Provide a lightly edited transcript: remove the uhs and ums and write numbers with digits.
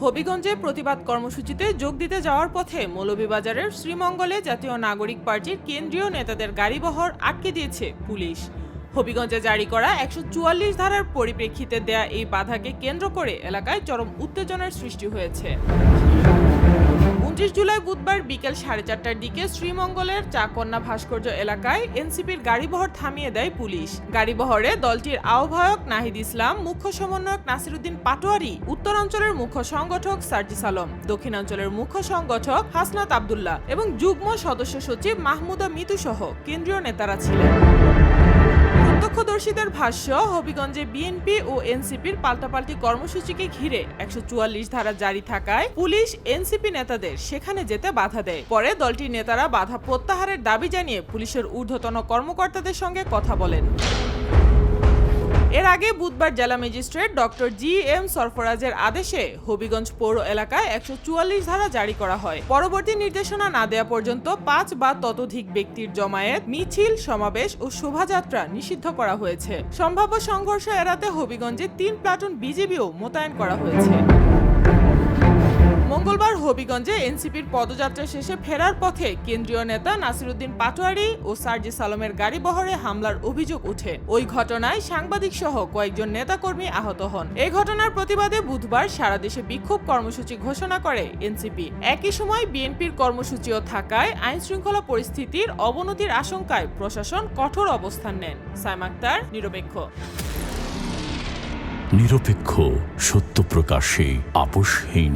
হবিগঞ্জে প্রতিবাদ কর্মসূচিতে যোগ দিতে যাওয়ার পথে মৌলভীবাজারের শ্রীমঙ্গলে জাতীয় নাগরিক পার্টির কেন্দ্রীয় নেতাদের গাড়িবহর আটকে দিয়েছে পুলিশ। হবিগঞ্জে জারি করা ১৪৪ ধারার পরিপ্রেক্ষিতে দেয়া এই বাধাকে কেন্দ্র করে এলাকায় চরম উত্তেজনার সৃষ্টি হয়েছে। ২৯ জুলাই বুধবার বিকেল ৪:৩০টার দিকে শ্রীমঙ্গলের চাকন্যা ভাস্কর্য এলাকায় এনসিপির গাড়িবহর থামিয়ে দেয় পুলিশ। গাড়িবহরে দলটির আহ্বায়ক নাহিদ ইসলাম, মুখ্য সমন্বয়ক নাসিরউদ্দিন পাটোয়ারি, উত্তরাঞ্চলের মুখ্য সংগঠক সার্জিস আলম, দক্ষিণাঞ্চলের মুখ্য সংগঠক হাসনাত আব্দুল্লাহ এবং যুগ্ম সদস্য সচিব মাহমুদা মিতু সহ কেন্দ্রীয় নেতারা ছিলেন। প্রত্যক্ষদর্শীদের ভাষ্য, হবিগঞ্জে বিএনপি ও এনসিপির পাল্টাপাল্টি কর্মসূচিকে ঘিরে ১৪৪ ধারা জারি থাকায় পুলিশ এনসিপি নেতাদের সেখানে যেতে বাধা দেয়। পরে দলটির নেতারা বাধা প্রত্যাহারের দাবি জানিয়ে পুলিশের ঊর্ধ্বতন কর্মকর্তাদের সঙ্গে কথা বলেন। এর আগে বুধবার জেলা ম্যাজিস্ট্রেট ডক্টর জি.এম. সরফরাজের আদেশে হবিগঞ্জ পৌর এলাকায় ১৪৪ ধারা জারি করা হয়। পরবর্তী নির্দেশনা না দেয়া পর্যন্ত ৫ বা ততোধিক ব্যক্তির জমায়েত, মিছিল, সমাবেশ ও শোভাযাত্রা নিষিদ্ধ করা হয়েছে। সম্ভাব্য সংঘর্ষ এড়াতে হবিগঞ্জে ৩ প্লাটুন বিজিবিও মোতায়েন করা হয়েছে। মঙ্গলবার হবিগঞ্জে এনসিপির পদযাত্রা শেষে ফেরার পথে কেন্দ্রীয় নেতা নাসিরউদ্দিন পাটোয়ারি ও সার্জিস আলমের গাড়িবহরে হামলার অভিযোগ ওঠে। ওই ঘটনায় সাংবাদিক সহ কয়েকজন নেতাকর্মী আহত হন। এই ঘটনার প্রতিবাদে বুধবার সারা দেশে বিক্ষোভ কর্মসূচি ঘোষণা করে এনসিপি। একই সময় বিএনপির কর্মসূচিও থাকায় আইনশৃঙ্খলা পরিস্থিতির অবনতির আশঙ্কায় প্রশাসন কঠোর অবস্থান নেন। সাইমা আক্তার, নিরপেক্ষ। নিরপেক্ষ, সত্য প্রকাশে আপোষহীন।